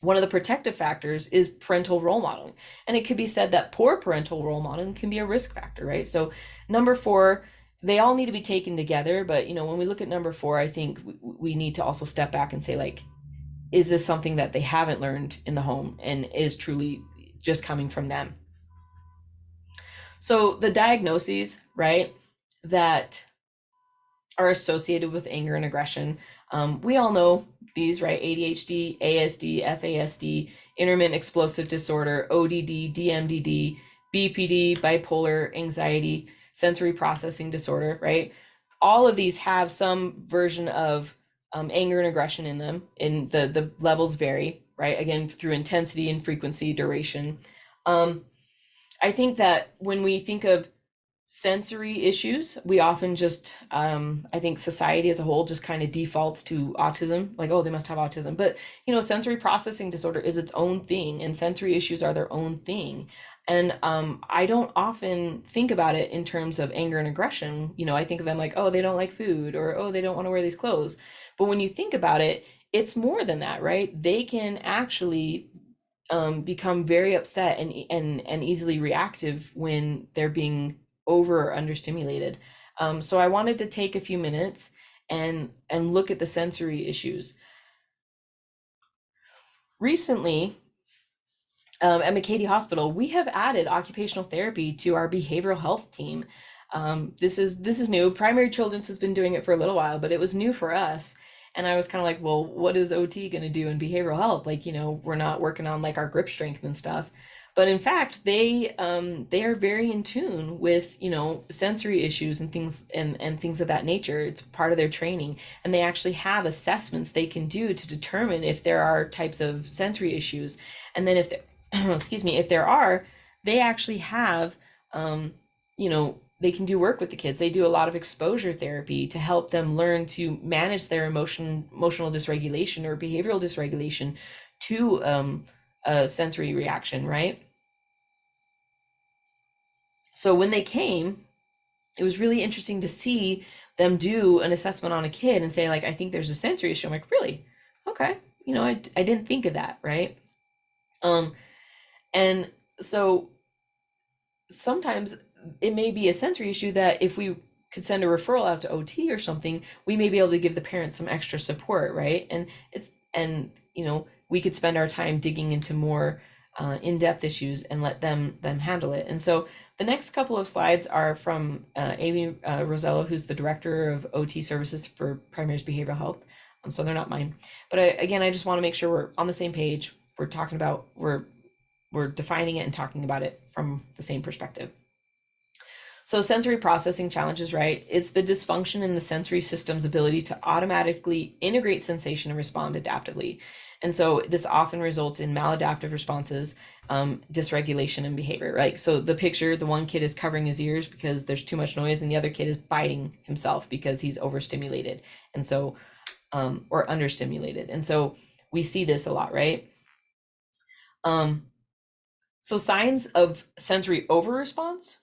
one of the protective factors is parental role modeling. And it could be said that poor parental role modeling can be a risk factor, right? So number 4, they all need to be taken together. But, when we look at number 4, I think we need to also step back and say, like, is this something that they haven't learned in the home and is truly just coming from them? So the diagnoses, right, that are associated with anger and aggression, we all know these, right? ADHD, ASD, FASD, intermittent explosive disorder, ODD, DMDD, BPD, bipolar, anxiety, sensory processing disorder, right? All of these have some version of anger and aggression in them, and the levels vary, right? Again, through intensity and frequency, duration. I think that when we think of sensory issues, we often just, I think society as a whole just kind of defaults to autism, like, oh, they must have autism. But, sensory processing disorder is its own thing, and sensory issues are their own thing. And I don't often think about it in terms of anger and aggression. I think of them like, oh, they don't like food, or, oh, they don't want to wear these clothes. But when you think about it, it's more than that, right? They can actually become very upset and easily reactive when they're being over or understimulated. So I wanted to take a few minutes and look at the sensory issues. Recently, at McKay-Dee Hospital, we have added occupational therapy to our behavioral health team. This is new. Primary Children's has been doing it for a little while, but it was new for us. And I was kind of like, well, what is OT going to do in behavioral health? Like, we're not working on like our grip strength and stuff. But in fact, they are very in tune with, sensory issues and things of that nature. It's part of their training, and they actually have assessments they can do to determine if there are types of sensory issues. And then if excuse me, if there are, they actually have, they can do work with the kids. They do a lot of exposure therapy to help them learn to manage their emotional dysregulation or behavioral dysregulation to a sensory reaction, right? So when they came, it was really interesting to see them do an assessment on a kid and say, like, I think there's a sensory issue. I'm like, really? Okay. I didn't think of that, right? And so sometimes it may be a sensory issue that if we could send a referral out to OT or something, we may be able to give the parents some extra support, right? And we could spend our time digging into more in-depth issues and let them handle it. And so the next couple of slides are from Amy Rosello, who's the director of OT services for Primary Behavioral Health. So they're not mine. But I just want to make sure we're on the same page. We're talking about, we're defining it and talking about it from the same perspective. So sensory processing challenges, right? It's the dysfunction in the sensory system's ability to automatically integrate sensation and respond adaptively. And so this often results in maladaptive responses, dysregulation in behavior, right? So the picture, the one kid is covering his ears because there's too much noise, and the other kid is biting himself because he's overstimulated. And so, or understimulated. And so we see this a lot, right? So signs of sensory overresponse,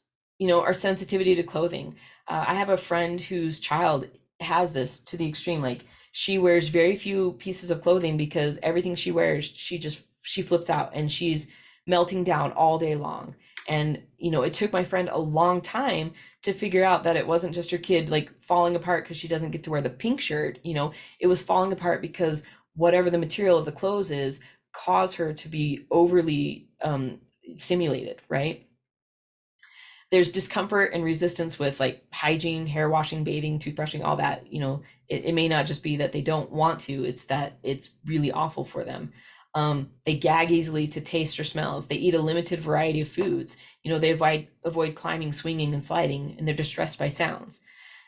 are sensitivity to clothing. I have a friend whose child has this to the extreme. Like, she wears very few pieces of clothing because everything she wears, she flips out and she's melting down all day long. And, it took my friend a long time to figure out that it wasn't just her kid like falling apart because she doesn't get to wear the pink shirt. It was falling apart because whatever the material of the clothes is cause her to be overly stimulated, right? There's discomfort and resistance with like hygiene, hair washing, bathing, toothbrushing, all that. It may not just be that they don't want to, it's that it's really awful for them. They gag easily to taste or smells. They eat a limited variety of foods. They avoid climbing, swinging, and sliding, and they're distressed by sounds.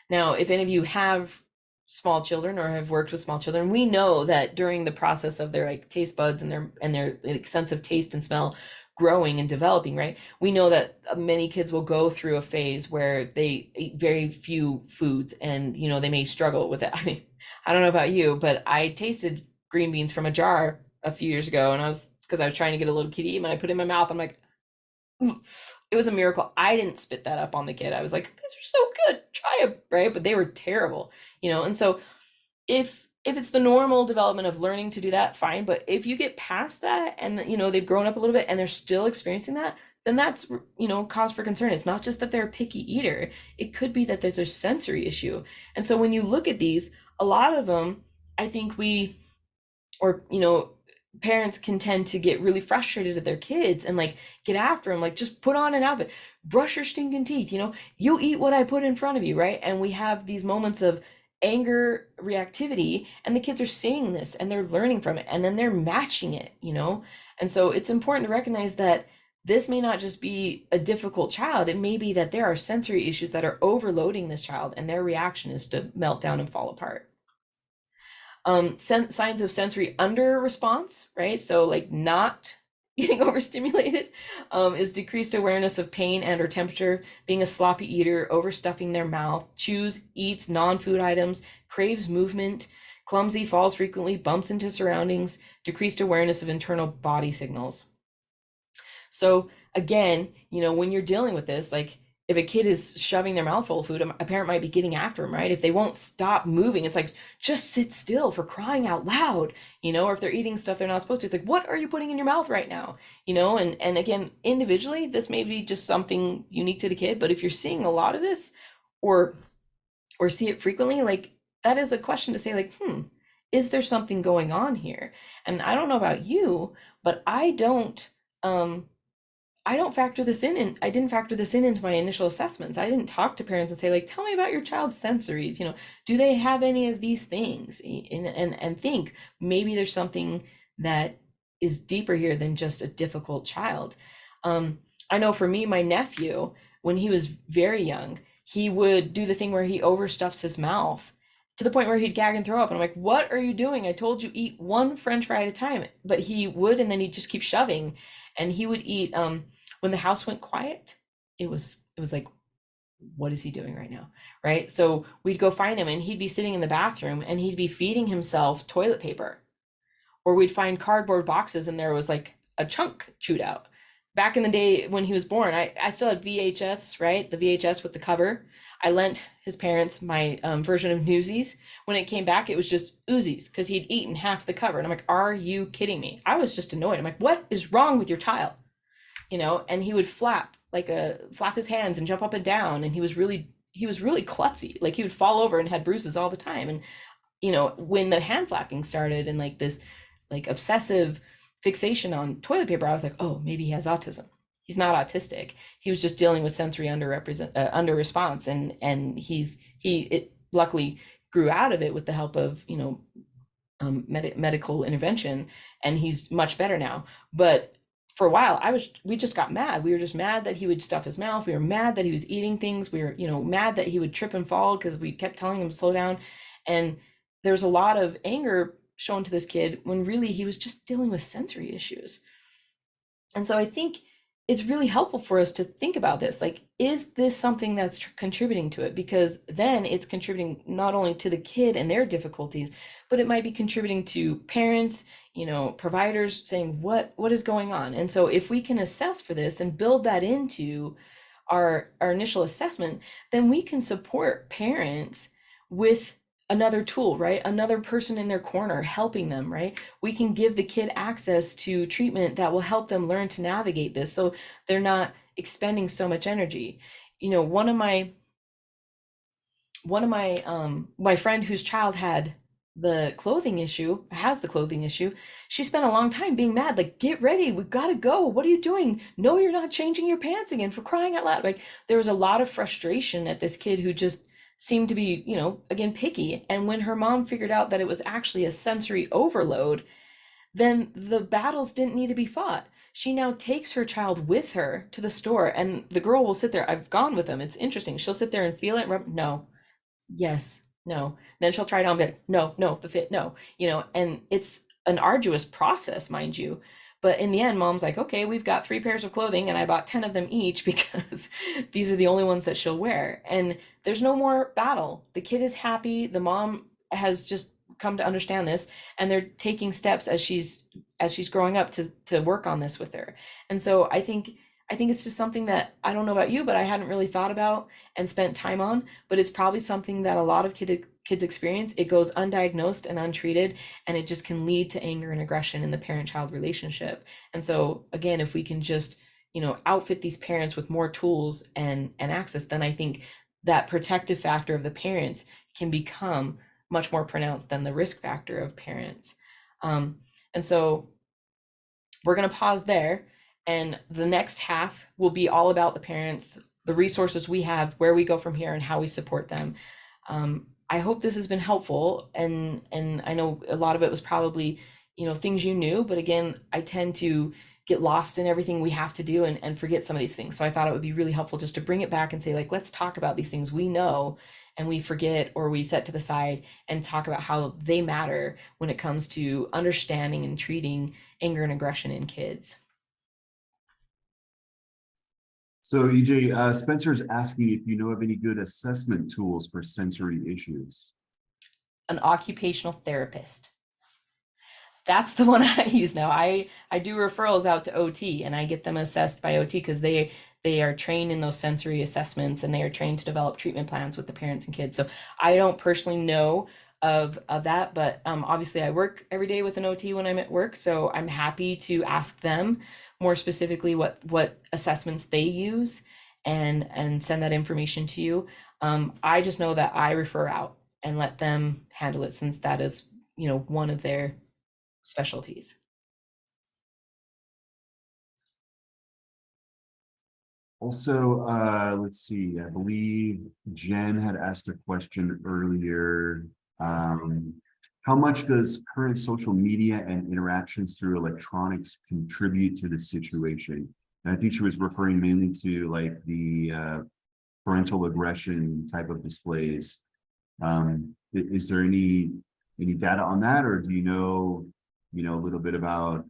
Now, if any of you have small children or have worked with small children, we know that during the process of their like taste buds and their like, sense of taste and smell growing and developing, right? We know that many kids will go through a phase where they eat very few foods and, they may struggle with it. I mean, I don't know about you, but I tasted green beans from a jar a few years ago, and because I was trying to get a little kid to eat them, and I put it in my mouth. I'm like, it was a miracle. I didn't spit that up on the kid. I was like, these are so good, try them, right? But they were terrible, and so if it's the normal development of learning to do that, fine. But if you get past that and, they've grown up a little bit and they're still experiencing that, then that's, cause for concern. It's not just that they're a picky eater. It could be that there's a sensory issue. And so when you look at these, a lot of them, I think parents can tend to get really frustrated at their kids and like get after them, like, just put on an outfit, brush your stinking teeth, you eat what I put in front of you, right? And we have these moments of anger reactivity, and the kids are seeing this and they're learning from it, and then they're matching it, and so it's important to recognize that this may not just be a difficult child. It may be that there are sensory issues that are overloading this child, and their reaction is to melt down and fall apart. Signs of sensory under response, right? So like not getting overstimulated, is decreased awareness of pain and or temperature, being a sloppy eater, overstuffing their mouth, chews, eats non-food items, craves movement, clumsy, falls frequently, bumps into surroundings, decreased awareness of internal body signals. So again, when you're dealing with this, like, if a kid is shoving their mouth full of food, a parent might be getting after them, right? If they won't stop moving, it's like, just sit still, for crying out loud, or if they're eating stuff they're not supposed to, it's like, what are you putting in your mouth right now? And again, individually, this may be just something unique to the kid, but if you're seeing a lot of this or see it frequently, like, that is a question to say, like, is there something going on here? And I don't know about you, but I don't I don't factor this in, and I didn't factor this in into my initial assessments. I didn't talk to parents and say, like, tell me about your child's sensories, do they have any of these things? And think maybe there's something that is deeper here than just a difficult child. I know for me, my nephew, when he was very young, he would do the thing where he overstuffs his mouth to the point where he'd gag and throw up. And I'm like, what are you doing? I told you eat one French fry at a time. But he would, and then he'd just keep shoving. And he would eat, when the house went quiet, it was like, what is he doing right now? Right? So we'd go find him and he'd be sitting in the bathroom and he'd be feeding himself toilet paper. Or we'd find cardboard boxes and there was like a chunk chewed out. Back in the day when he was born, I still had VHS, right? The VHS with the cover. I lent his parents my version of Newsies. When it came back, it was just Uzis because he'd eaten half the cover. And I'm like, are you kidding me? I was just annoyed. I'm like, what is wrong with your child? And he would flap his hands and jump up and down. And he was really klutzy. Like he would fall over and had bruises all the time. And, when the hand flapping started and like this, like obsessive fixation on toilet paper, I was like, oh, maybe he has autism. He's not autistic. He was just dealing with sensory under response, and it luckily grew out of it with the help of medical intervention, and he's much better now. But for a while, we just got mad. We were just mad that he would stuff his mouth. We were mad that he was eating things. We were mad that he would trip and fall because we kept telling him to slow down, and there's a lot of anger shown to this kid when really he was just dealing with sensory issues. And so I think it's really helpful for us to think about this. Like, is this something that's contributing to it? Because then it's contributing not only to the kid and their difficulties, but it might be contributing to parents, providers saying, what is going on? And so if we can assess for this and build that into our initial assessment, then we can support parents with another tool, right? Another person in their corner helping them, right? We can give the kid access to treatment that will help them learn to navigate this so they're not expending so much energy. One of my my friend whose child has the clothing issue, she spent a long time being mad, like, get ready, we've got to go. What are you doing? No, you're not changing your pants again, for crying out loud. Like, there was a lot of frustration at this kid who just seemed to be, again, picky. And when her mom figured out that it was actually a sensory overload, then the battles didn't need to be fought. She now takes her child with her to the store, and the girl will sit there. I've gone with them. It's interesting. She'll sit there and feel it. No, yes, no. Then she'll try it on, and be like, no, the fit, no, and it's an arduous process, mind you. But in the end, mom's like, okay, we've got 3 pairs of clothing and I bought 10 of them each because these are the only ones that she'll wear. And there's no more battle. The kid is happy. The mom has just come to understand this, and they're taking steps as she's growing up to work on this with her. And so I think it's just something that, I don't know about you, but I hadn't really thought about and spent time on, but it's probably something that a lot of kids experience. It goes undiagnosed and untreated, and it just can lead to anger and aggression in the parent-child relationship. And so again, if we can just, outfit these parents with more tools and access, then I think that protective factor of the parents can become much more pronounced than the risk factor of parents. And so we're going to pause there. And the next half will be all about the parents, the resources we have, where we go from here, and how we support them. I hope this has been helpful. And I know a lot of it was probably, things you knew, but again, I tend to get lost in everything we have to do and forget some of these things. So I thought it would be really helpful just to bring it back and say, like, let's talk about these things we know and we forget or we set to the side, and talk about how they matter when it comes to understanding and treating anger and aggression in kids. So EJ, Spencer's asking if you know of any good assessment tools for sensory issues. An occupational therapist. That's the one I use now. I do referrals out to OT, and I get them assessed by OT because they are trained in those sensory assessments, and they are trained to develop treatment plans with the parents and kids. So I don't personally know of that, but obviously I work every day with an OT when I'm at work, so I'm happy to ask them more specifically what assessments they use and send that information to you. I just know that I refer out and let them handle it, since that is, one of their specialties. Also, let's see, I believe Jen had asked a question earlier. How much does current social media and interactions through electronics contribute to the situation? And I think she was referring mainly to like the parental aggression type of displays. Is there any data on that, or do you know a little bit about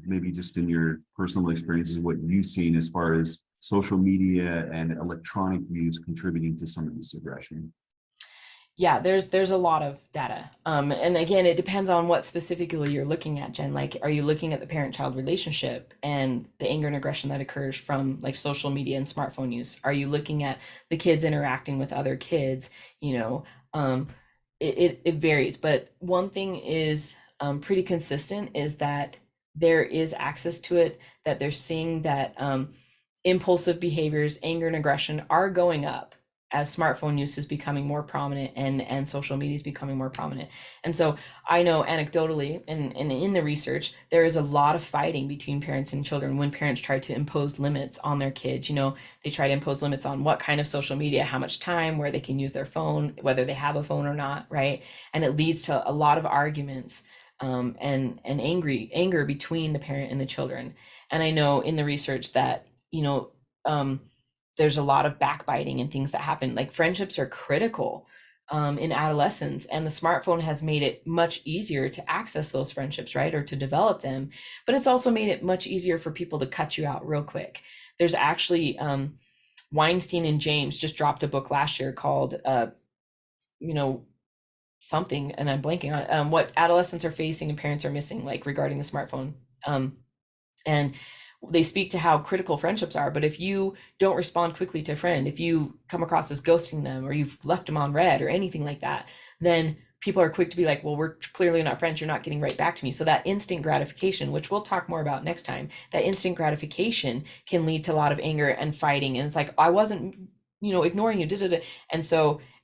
maybe just in your personal experiences what you've seen as far as social media and electronic use contributing to some of this aggression? Yeah, there's a lot of data. And again, it depends on what specifically you're looking at, Jen. Like, are you looking at the parent-child relationship and the anger and aggression that occurs from like social media and smartphone use? Are you looking at the kids interacting with other kids? It varies. But one thing is pretty consistent is that there is access to it, that they're seeing that impulsive behaviors, anger and aggression are going up as smartphone use is becoming more prominent and social media is becoming more prominent. And so I know anecdotally and in the research, there is a lot of fighting between parents and children when parents try to impose limits on their kids. They try to impose limits on what kind of social media, how much time, where they can use their phone, whether they have a phone or not, right? And it leads to a lot of arguments and anger between the parent and the children. And I know in the research that there's a lot of backbiting and things that happen. Like friendships are critical in adolescence, and the smartphone has made it much easier to access those friendships, right? Or to develop them. But it's also made it much easier for people to cut you out real quick. There's actually Weinstein and James just dropped a book last year called, something, and I'm blanking on what adolescents are facing and parents are missing, like regarding the smartphone. And they speak to how critical friendships are. But if you don't respond quickly to a friend, if you come across as ghosting them, or you've left them on red or anything like that, then people are quick to be like, well, we're clearly not friends. You're not getting right back to me. So that instant gratification, which we'll talk more about next time, that instant gratification can lead to a lot of anger and fighting. And it's like, I wasn't, ignoring you.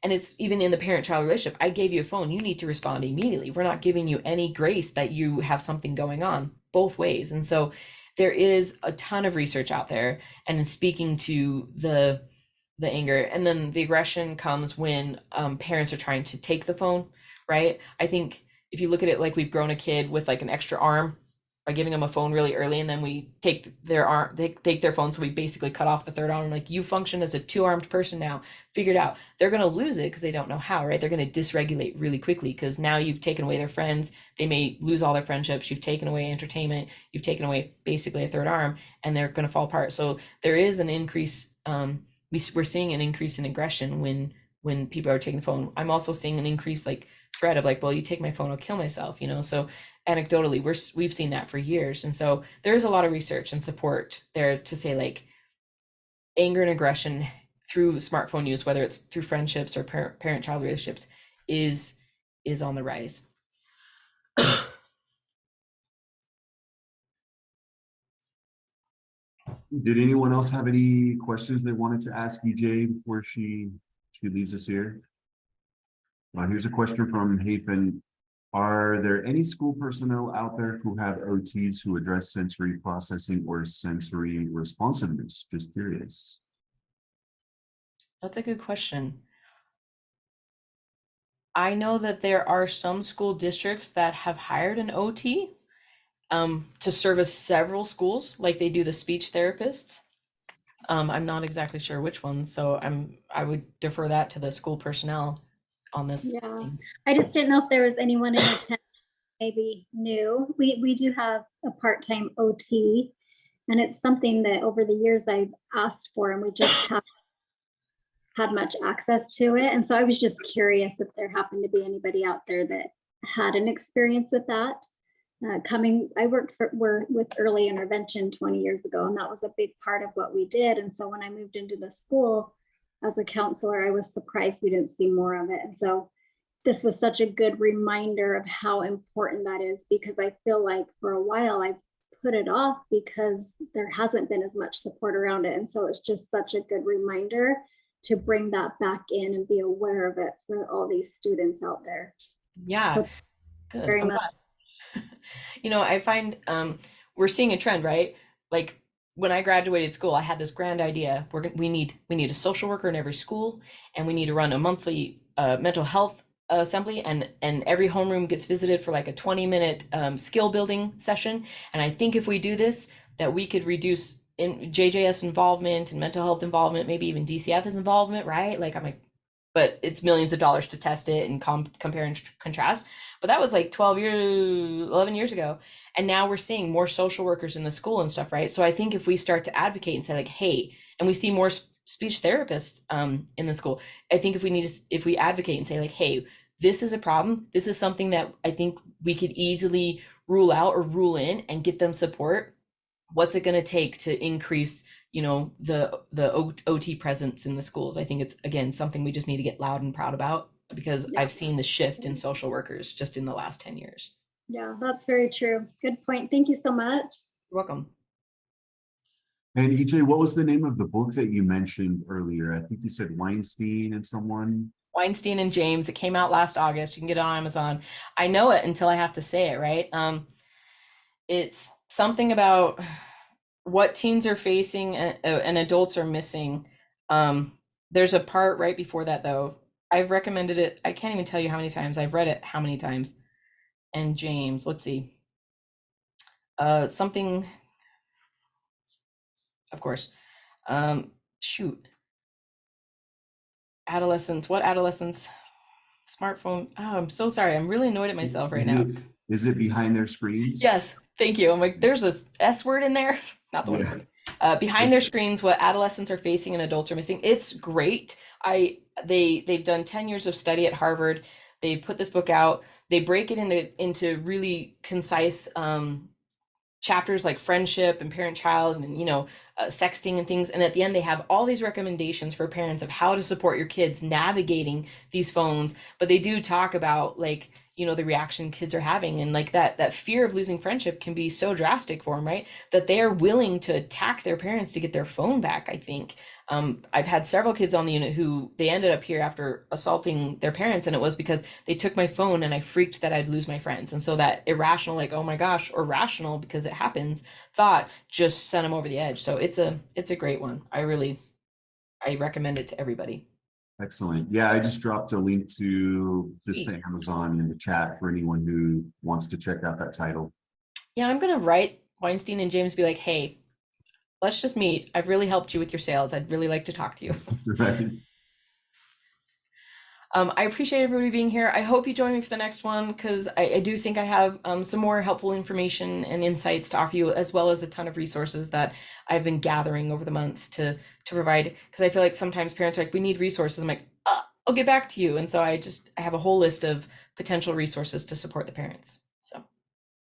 And it's even in the parent-child relationship. I gave you a phone. You need to respond immediately. We're not giving you any grace that you have something going on both ways. And so there is a ton of research out there, and in speaking to the anger, and then the aggression comes when parents are trying to take the phone, right? I think if you look at it like we've grown a kid with like an extra arm by giving them a phone really early, and then we take their arm, they take their phone, so we basically cut off the third arm. Like, you function as a two-armed person now, figured out. They're going to lose it because they don't know how, right? They're going to dysregulate really quickly because now you've taken away their friends. They may lose all their friendships. You've taken away entertainment. You've taken away basically a third arm, and they're going to fall apart. So there is an increase. We're seeing an increase in aggression when people are taking the phone. I'm also seeing an increase like threat of like, well, you take my phone, I'll kill myself, so anecdotally we've seen that for years. And so there is a lot of research and support there to say like anger and aggression through smartphone use, whether it's through friendships or parent-child relationships, is on the rise. Did anyone else have any questions they wanted to ask EJ before she leaves us here? Here's a question from Hafen. Are there any school personnel out there who have OTs who address sensory processing or sensory responsiveness? Just curious. That's a good question. I know that there are some school districts that have hired an OT to service several schools, like they do the speech therapists. I'm not exactly sure which ones, so I would defer that to the school personnel on this. Yeah, thing. I just didn't know if there was anyone in attendance maybe new. We do have a part-time OT, and it's something that over the years I've asked for, and we just haven't had much access to it. And so I was just curious if there happened to be anybody out there that had an experience with that. I worked with early intervention 20 years ago, and that was a big part of what we did. And so when I moved into the school as a counselor, I was surprised we didn't see more of it. And so this was such a good reminder of how important that is, because I feel like for a while I've put it off because there hasn't been as much support around it. And so it's just such a good reminder to bring that back in and be aware of it for all these students out there. Yeah, So good. very much. I find we're seeing a trend, right? Like when I graduated school, I had this grand idea. We need a social worker in every school, and we need to run a monthly mental health assembly, and every homeroom gets visited for like a 20-minute skill building session. And I think if we do this, that we could reduce in JJS involvement and mental health involvement, maybe even DCF's involvement, right? Like I'm like, but it's millions of dollars to test it and compare and contrast. But that was like 11 years ago. And now we're seeing more social workers in the school and stuff, right? So I think if we start to advocate and say like, hey, and we see more speech therapists in the school, I think if we advocate and say like, hey, this is a problem, this is something that I think we could easily rule out or rule in and get them support. What's it going to take to increase, the OT presence in the schools? I think it's, again, something we just need to get loud and proud about, because Yeah. I've seen the shift in social workers just in the last 10 years. Yeah, that's very true. Good point. Thank you so much. You're welcome. And EJ, what was the name of the book that you mentioned earlier? I think you said Weinstein and someone. Weinstein and James. It came out last August. You can get it on Amazon. I know it until I have to say it, right? It's something about what teens are facing and adults are missing. There's a part right before that, though. I've recommended it. I can't even tell you how many times I've read it, how many times. And James, let's see. Something, of course. Shoot. Adolescents. What adolescents? Smartphone. Oh, I'm so sorry. I'm really annoyed at myself right now. Is it Behind Their Screens? Yes, thank you. I'm like, there's a S word in there. Not the one. Behind Their Screens, what adolescents are facing and adults are missing. It's great. They've done 10 years of study at Harvard. They put this book out. They break it into really concise chapters like friendship and parent-child and sexting and things. And at the end, they have all these recommendations for parents of how to support your kids navigating these phones. But they do talk about the reaction kids are having, and like that fear of losing friendship can be so drastic for them, right? That they are willing to attack their parents to get their phone back. I think I've had several kids on the unit who they ended up here after assaulting their parents, and it was because they took my phone and I freaked that I'd lose my friends. And so that irrational, like, oh my gosh, or rational because it happens, thought just sent them over the edge. So it's a great one. I recommend it to everybody. Excellent. Yeah, I just dropped a link to Amazon in the chat for anyone who wants to check out that title. Yeah, I'm gonna write Weinstein and James, be like, hey, let's just meet. I've really helped you with your sales. I'd really like to talk to you. Right. I appreciate everybody being here. I hope you join me for the next one, because I do think I have some more helpful information and insights to offer you, as well as a ton of resources that I've been gathering over the months to provide. Because I feel like sometimes parents are like, we need resources. I'm like, I'll get back to you. And so I have a whole list of potential resources to support the parents. So